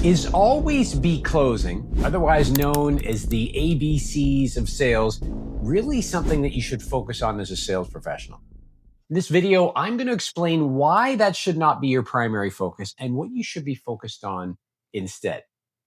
Is always be closing, otherwise known as the ABCs of sales, really something that you should focus on as a sales professional? In this video, I'm going to explain why that should not be your primary focus and what you should be focused on instead.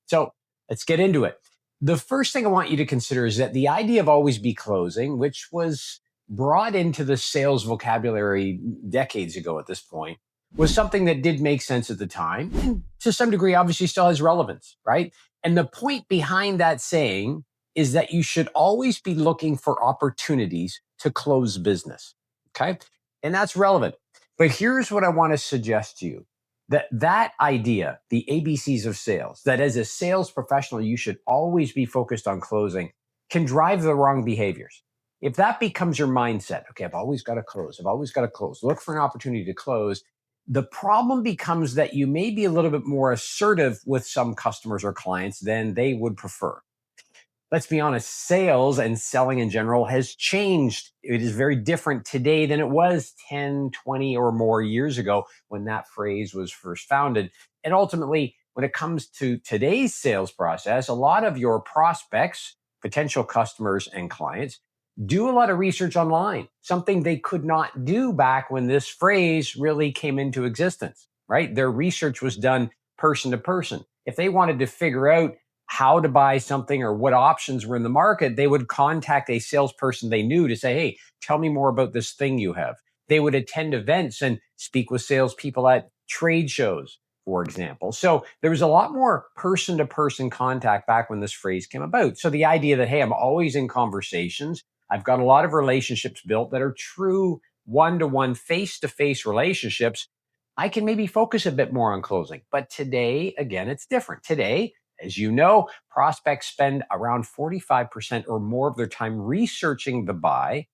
So let's get into it. The first thing I want you to consider is that the idea of always be closing, which was brought into the sales vocabulary decades ago at this point, was something that did make sense at the time. And to some degree, obviously, still has relevance, right? And the point behind that saying is that you should always be looking for opportunities to close business. Okay. And that's relevant. But here's what I want to suggest to you that idea, the ABCs of sales, that as a sales professional, you should always be focused on closing, can drive the wrong behaviors. If that becomes your mindset, okay, I've always got to close, I've always got to close, look for an opportunity to close. The problem becomes that you may be a little bit more assertive with some customers or clients than they would prefer. Let's be honest, sales and selling in general has changed. It is very different today than it was 10, 20 or more years ago when that phrase was first founded. And ultimately, when it comes to today's sales process, a lot of your prospects, potential customers, and clients do a lot of research online, something they could not do back when this phrase really came into existence, right? Their research was done person to person. If they wanted to figure out how to buy something or what options were in the market, they would contact a salesperson they knew to say, hey, tell me more about this thing you have. They would attend events and speak with salespeople at trade shows, for example. So there was a lot more person to person contact back when this phrase came about. So the idea that, hey, I'm always in conversations, I've got a lot of relationships built that are true one to one, face to face relationships. I can maybe focus a bit more on closing. But today, again, it's different. Today, as you know, prospects spend around 45% or more of their time researching the buy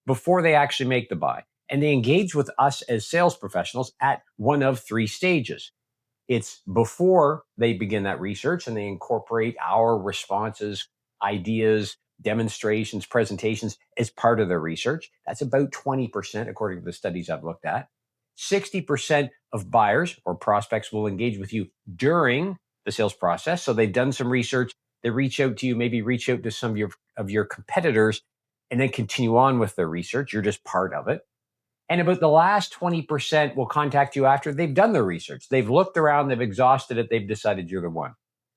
before they actually make the buy. And they engage with us as sales professionals at one of three stages. It's before they begin that research and they incorporate our responses, ideas, demonstrations, presentations as part of their research. That's about 20%, according to the studies I've looked at. 60% of buyers or prospects will engage with you during the sales process. So they've done some research, they reach out to you, maybe reach out to some of your competitors, and then continue on with their research. You're just part of it. And about the last 20% will contact you after they've done their research. They've looked around, they've exhausted it, they've decided you're the one.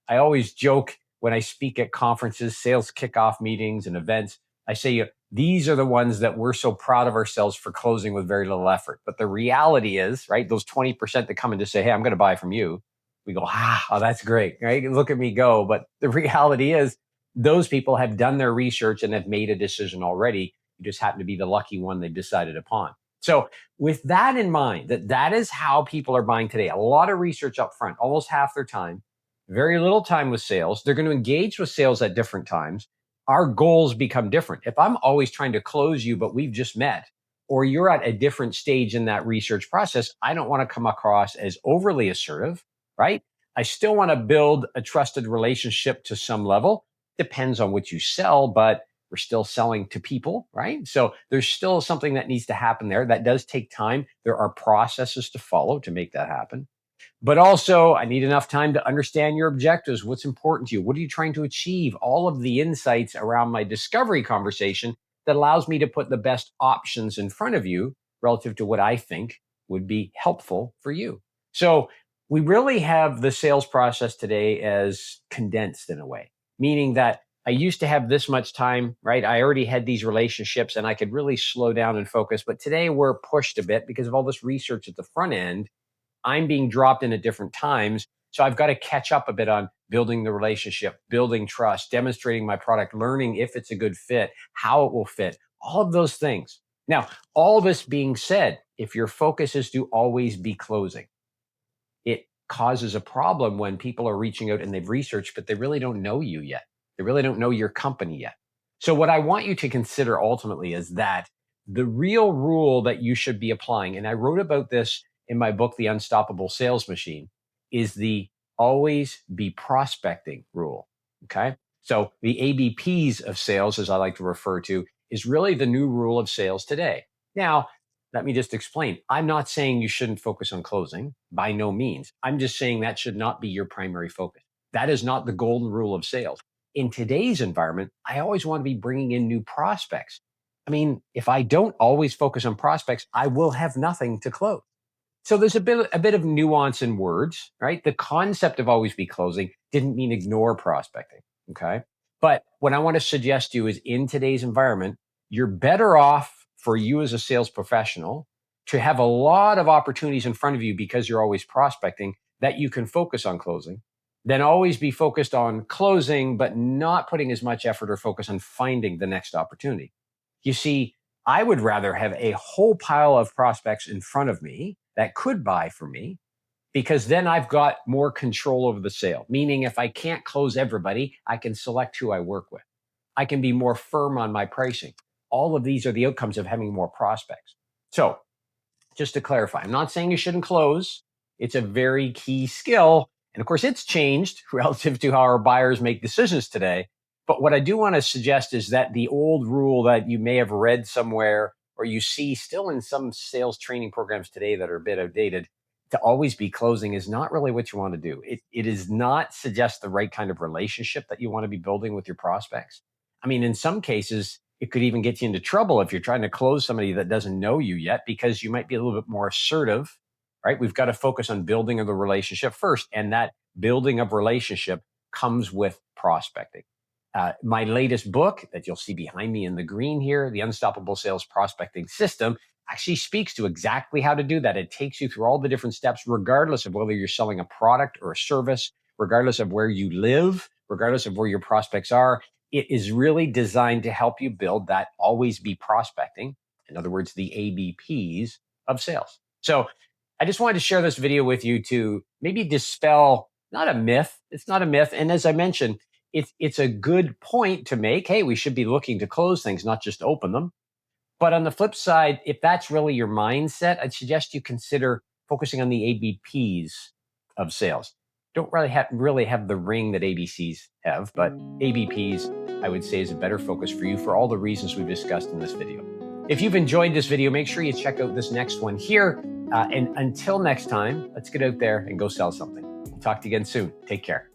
I always joke when I speak at conferences, sales kickoff meetings, and events. I say, these are the ones that we're so proud of ourselves for closing with very little effort. But the reality is, right, those 20% that come in to say, hey, I'm going to buy from you. We go, oh, that's great, right? Look at me go. But the reality is, those people have done their research and have made a decision already. You just happen to be the lucky one they've decided upon. So with that in mind, that is how people are buying today. A lot of research up front, almost half their time, very little time with sales. They're going to engage with sales at different times. Our goals become different. If I'm always trying to close you, but we've just met, or you're at a different stage in that research process, I don't want to come across as overly assertive, right? I still want to build a trusted relationship to some level. Depends on what you sell, but we're still selling to people, right? So there's still something that needs to happen there. That does take time. There are processes to follow to make that happen. But also, I need enough time to understand your objectives. What's important to you? What are you trying to achieve? All of the insights around my discovery conversation that allows me to put the best options in front of you relative to what I think would be helpful for you. So we really have the sales process today as condensed in a way, meaning that I used to have this much time, right? I already had these relationships and I could really slow down and focus. But today we're pushed a bit because of all this research at the front end. I'm being dropped in at different times. So I've got to catch up a bit on building the relationship, building trust, demonstrating my product, learning if it's a good fit, how it will fit, all of those things. Now, all this being said, if your focus is to always be closing, it causes a problem when people are reaching out and they've researched, but they really don't know you yet. They really don't know your company yet. So what I want you to consider ultimately is that the real rule that you should be applying, and I wrote about this in my book, The Unstoppable Sales Machine, is the always be prospecting rule. Okay. So the A.B.Ps of sales, as I like to refer to, is really the new rule of sales today. Now, Let me just explain. I'm not saying you shouldn't focus on closing, by no means. I'm just saying that should not be your primary focus. That is not the golden rule of sales. In today's environment, I always want to be bringing in new prospects. I mean, if I don't always focus on prospects, I will have nothing to close. So there's a bit of nuance in words, right? The concept of always be closing didn't mean ignore prospecting, okay? But what I want to suggest to you is in today's environment, you're better off for you as a sales professional to have a lot of opportunities in front of you because you're always prospecting that you can focus on closing, then always be focused on closing, but not putting as much effort or focus on finding the next opportunity. You see, I would rather have a whole pile of prospects in front of me that could buy for me because then I've got more control over the sale. Meaning, if I can't close everybody, I can select who I work with. I can be more firm on my pricing. All of these are the outcomes of having more prospects. So, just to clarify, I'm not saying you shouldn't close. It's a very key skill. And of course, it's changed relative to how our buyers make decisions today. But what I do want to suggest is that the old rule that you may have read somewhere or you see still in some sales training programs today that are a bit outdated, to always be closing is not really what you want to do. It is not suggest the right kind of relationship that you want to be building with your prospects. I mean, in some cases, it could even get you into trouble if you're trying to close somebody that doesn't know you yet, because you might be a little bit more assertive, right? We've got to focus on building of the relationship first. And that building of relationship comes with prospecting. My latest book that you'll see behind me in the green here, The Unstoppable Sales Prospecting System, actually speaks to exactly how to do that. It takes you through all the different steps, regardless of whether you're selling a product or a service, regardless of where you live, regardless of where your prospects are. It is really designed to help you build that always be prospecting. In other words, the A.B.Ps of sales. So I just wanted to share this video with you to maybe dispel not a myth. It's not a myth. And as I mentioned, it's a good point to make. Hey, we should be looking to close things, not just open them. But on the flip side, if that's really your mindset, I'd suggest you consider focusing on the A.B.Ps of sales. Don't really have the ring that A.B.Cs have, but A.B.Ps, I would say, is a better focus for you for all the reasons we've discussed in this video. If you've enjoyed this video, make sure you check out this next one here. And until next time, let's get out there and go sell something. We'll talk to you again soon. Take care.